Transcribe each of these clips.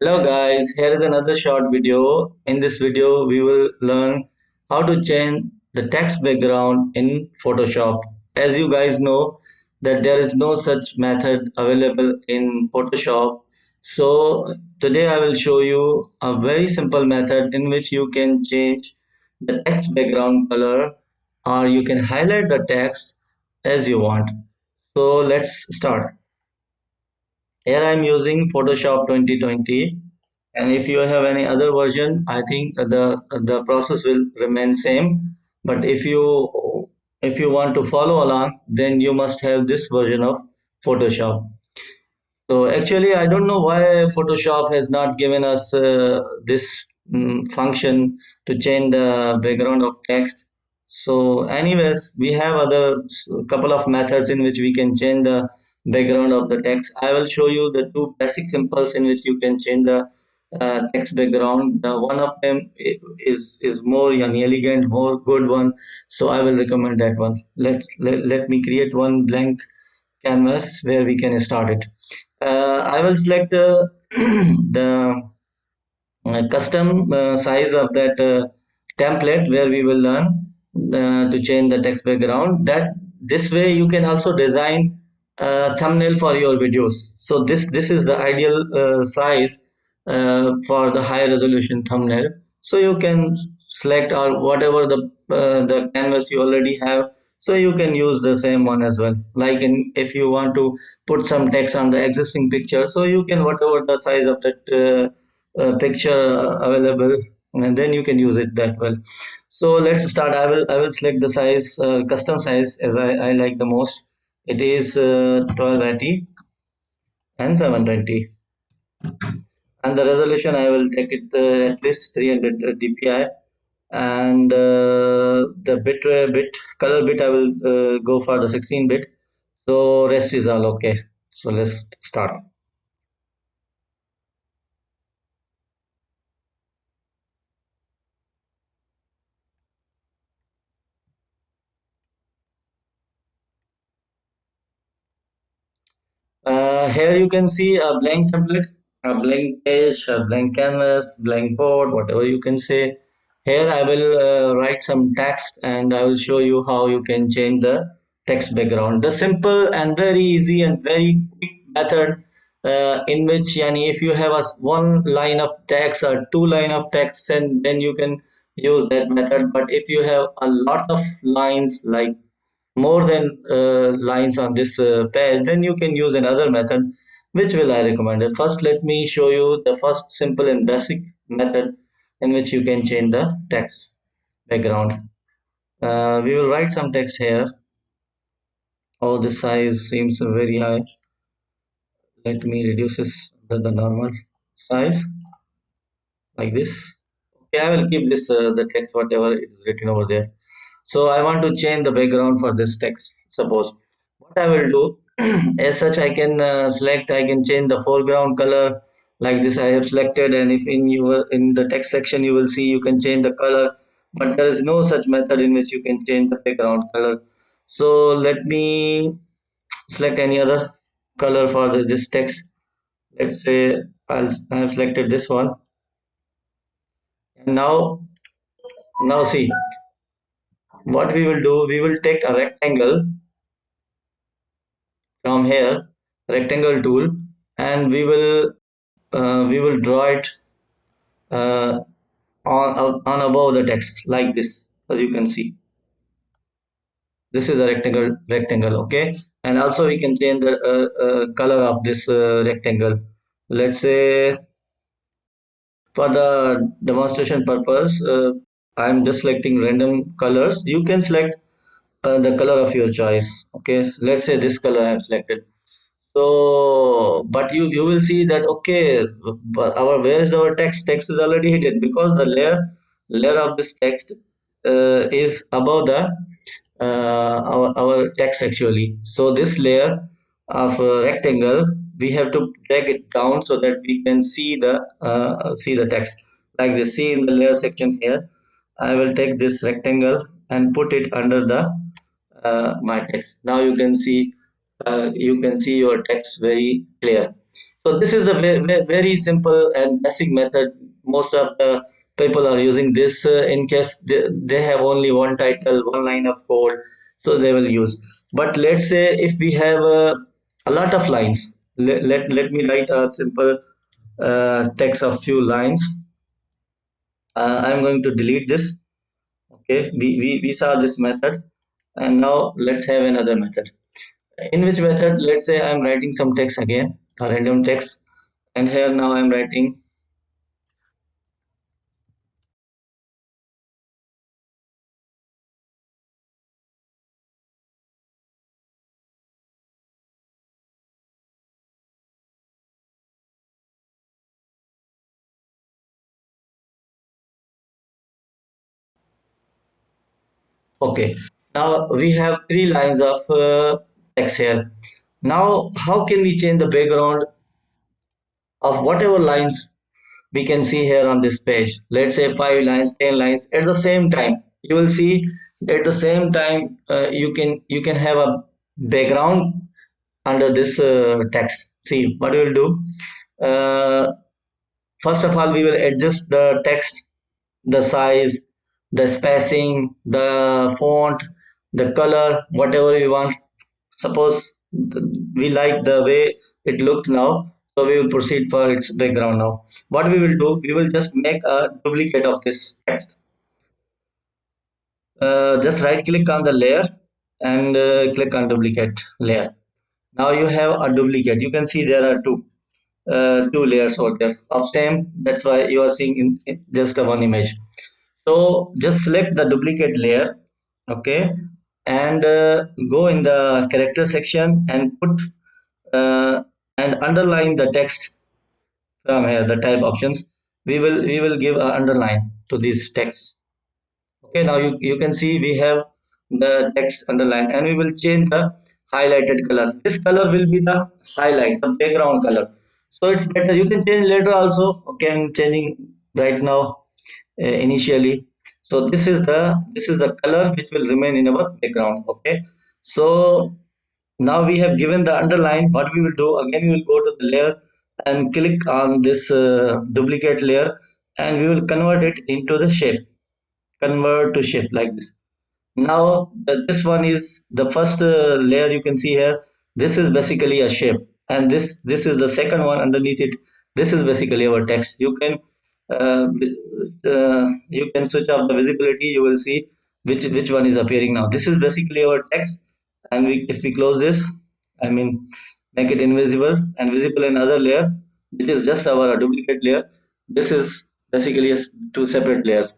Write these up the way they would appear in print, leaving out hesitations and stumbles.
Hello guys, here is another short video. In this video, we will learn how to change the text background in Photoshop. As you guys know that there is no such method available in Photoshop. So today I will show you a very simple method in which you can change the text background color or you can highlight the text as you want. So let's start. Here I'm using Photoshop 2020, and if you have any other version, I think the process will remain same. But if you want to follow along, then you must have this version of Photoshop. So actually, I don't know why Photoshop has not given us this function to change the background of text. So anyways, we have other couple of methods in which we can change the background of the text. I will show you the two basic symbols in which you can change the text background. One of them is more elegant, more good one. So I will recommend that one. Let me create one blank canvas where we can start it. I will select the custom size of that template where we will learn to change the text background. That this way you can also design a thumbnail for your videos. So this is the ideal size for the high resolution thumbnail. So you can select or whatever the canvas you already have, so you can use the same one as well. Like if you want to put some text on the existing picture, so you can whatever the size of that picture available, and then you can use it that well. So let's start. I will select the size, custom size, as I like the most. It is 1280 and 720, and the resolution I will take it at least 300 dpi, and the bit color bit I will go for the 16 bit. So rest is all okay. So let's start. Here you can see a blank template, a blank page, a blank canvas, blank board, whatever you can say. Here I will write some text and I will show you how you can change the text background. The simple and very easy and very quick method in which yani, if you have a one line of text or two line of text, and then you can use that method. But if you have a lot of lines, like more than lines on this page, then you can use another method. Which will I recommend it? First, let me show you the first simple and basic method in which you can change the text background. We will write some text here. Oh, the size seems very high. Let me reduce this to the normal size, like this. Okay, I will keep this the text whatever it is written over there. So I want to change the background for this text. Suppose what I will do, as such, I can select. I can change the foreground color like this. I have selected, and if in the text section you will see you can change the color, but there is no such method in which you can change the background color. So let me select any other color for this text. Let's say I have selected this one, and now see what we will do. We will take a rectangle from here, rectangle tool, and we will draw it uh, on above the text like this. As you can see, this is a rectangle, okay. And also we can change the color of this rectangle. Let's say for the demonstration purpose, I'm just selecting random colors. You can select the color of your choice. Okay, so let's say this color I have selected. So but you will see that, okay, but our where is our text is already hidden because the layer of this text is above the our text actually. So this layer of rectangle, we have to drag it down so that we can see the text like this. See in the layer section here, I will take this rectangle and put it under the my text. Now you can see your text very clear. So this is a very simple and basic method. Most of the people are using this in case they have only one title, one line of code, so they will use. But let's say if we have a lot of lines, let me write a simple text of few lines. I'm going to delete this. Okay, we saw this method, and now let's have another method. In which method, let's say I'm writing some text again, a random text, and here now I'm writing. Okay, now we have three lines of text here. Now, how can we change the background of whatever lines we can see here on this page? Let's say 5 lines, 10 lines at the same time. You will see at the same time you can have a background under this text. See what we will do. Uh, First of all, we will adjust the text, the size, the spacing, the font, the color, whatever we want. Suppose we like the way it looks now, so we will proceed for its background now. What we will do, we will just make a duplicate of this text. Just right click on the layer and click on duplicate layer. Now you have a duplicate. You can see there are two layers out there of same. That's why you are seeing in just a one image. So just select the duplicate layer, okay, and go in the character section and put and underline the text from here. The type options. We will give a underline to this text. Okay, now you can see we have the text underline, and we will change the highlighted color. This color will be the highlight, the background color. So it's better. You can change later also. Okay, I'm changing right now initially. So this is the color which will remain in our background. Okay, so now we have given the underline. What we will do again, we will go to the layer and click on this duplicate layer, and we will convert it into the shape. Convert to shape like this. Now this one is the first layer. You can see here, this is basically a shape, and this is the second one underneath it. This is basically our text. You can switch off the visibility. You will see which one is appearing now. This is basically our text, and if we close this, I mean make it invisible and visible in other layer, which is just our duplicate layer. This is basically two separate layers.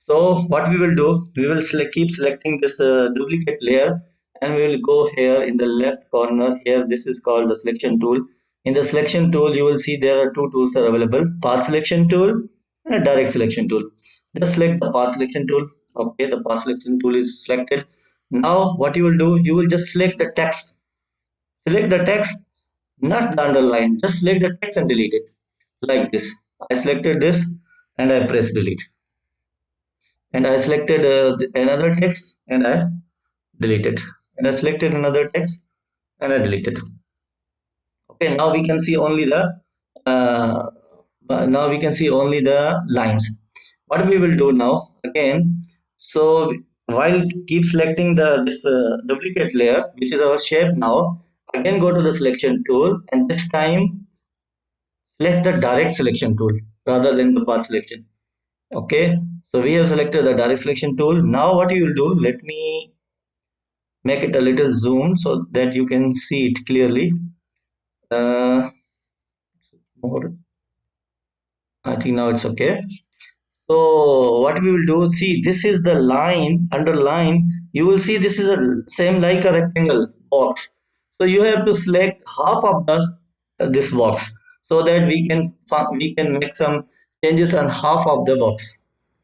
So what we will do, we will keep selecting this duplicate layer, and we will go here in the left corner here. This is called the selection tool. In the selection tool, you will see there are two tools are available: path selection tool and a direct selection tool. Just select the path selection tool. Okay, the path selection tool is selected. Now what you will do, you will just select the text. Select the text, not the underline. Just select the text and delete it like this. I selected this and I press delete, and I selected another text and I deleted, and I selected another text and I deleted. Okay, now we can see only the uh, lines. What we will do now again, so while keep selecting the this duplicate layer, which is our shape now, again go to the selection tool, and this time select the direct selection tool rather than the path selection. Okay, so we have selected the direct selection tool. Now what you will do, let me make it a little zoom so that you can see it clearly. More, I think now it's okay. So what we will do, see, this is the line underline. You will see this is a same like a rectangle box. So you have to select half of the this box, so that we can make some changes on half of the box.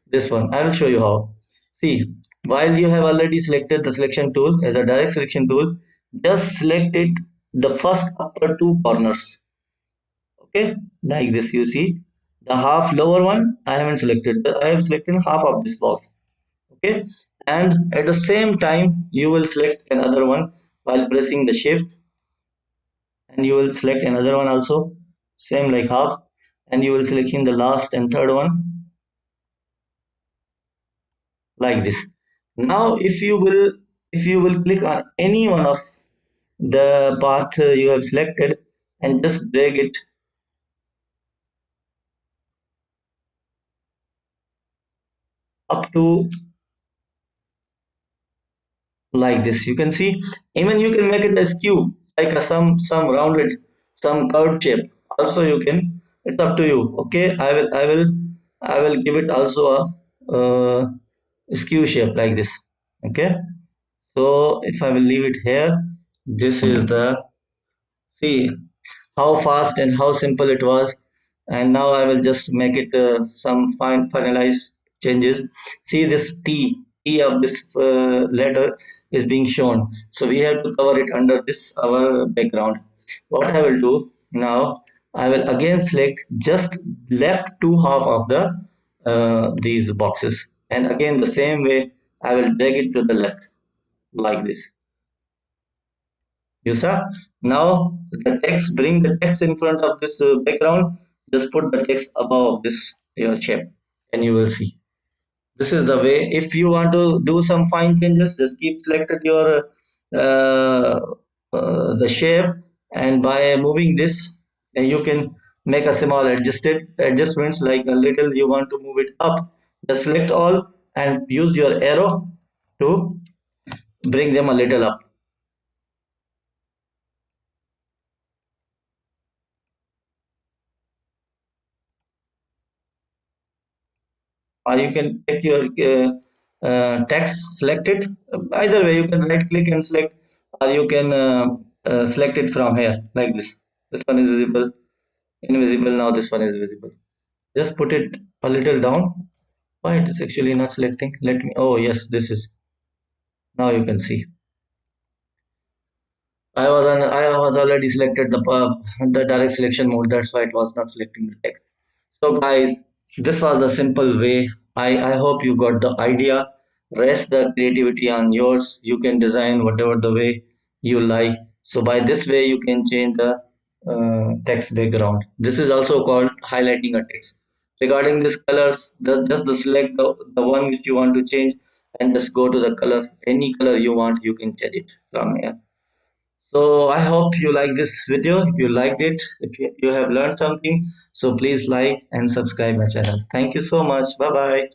This one I will show you how. See, while you have already selected the selection tool as a direct selection tool, just select it, the first upper two corners. Okay, like this. You see the half lower one I haven't selected. I have selected half of this box. Okay, and at the same time you will select another one while pressing the shift, and you will select another one also. same like half, and you will select in the last and third one like this. Now if you will click on any one of the path you have selected and just drag it up to like this, you can see. Even you can make it as cube, like a some rounded, some curved shape also you can. It's up to you. Okay, I will give it also a skew shape like this. Okay, so if I will leave it here, this is the, see how fast and how simple it was. And now I will just make it some fine finalize changes. See this t of this letter is being shown, so we have to cover it under this our background. What I will do now, I will again select just left two half of the these boxes, and again the same way I will drag it to the left like this. You saw. Now the text, bring the text in front of this background. Just put the text above this your shape, and you will see. This is the way. If you want to do some fine changes, just keep selected your the shape, and by moving this, you can make a small adjustments, like a little you want to move it up. Just select all and use your arrow to bring them a little up. Or you can take your text, select it. Either way, you can right click and select, or you can select it from here like this. This one is visible, invisible. Now this one is visible. Just put it a little down. Why it is actually not selecting? Let me, oh yes, this is, now you can see. I was already selected the direct selection mode. That's why it was not selecting the text. So guys, this was a simple way. I hope you got the idea. Rest the creativity on yours. You can design whatever the way you like. So by this way, you can change the text background. This is also called highlighting a text. Regarding these colors, just the select the one which you want to change, and just go to the color. Any color you want, you can change it from here. So I hope you like this video. If you liked it, if you have learned something, so please like and subscribe my channel. Thank you so much. Bye bye.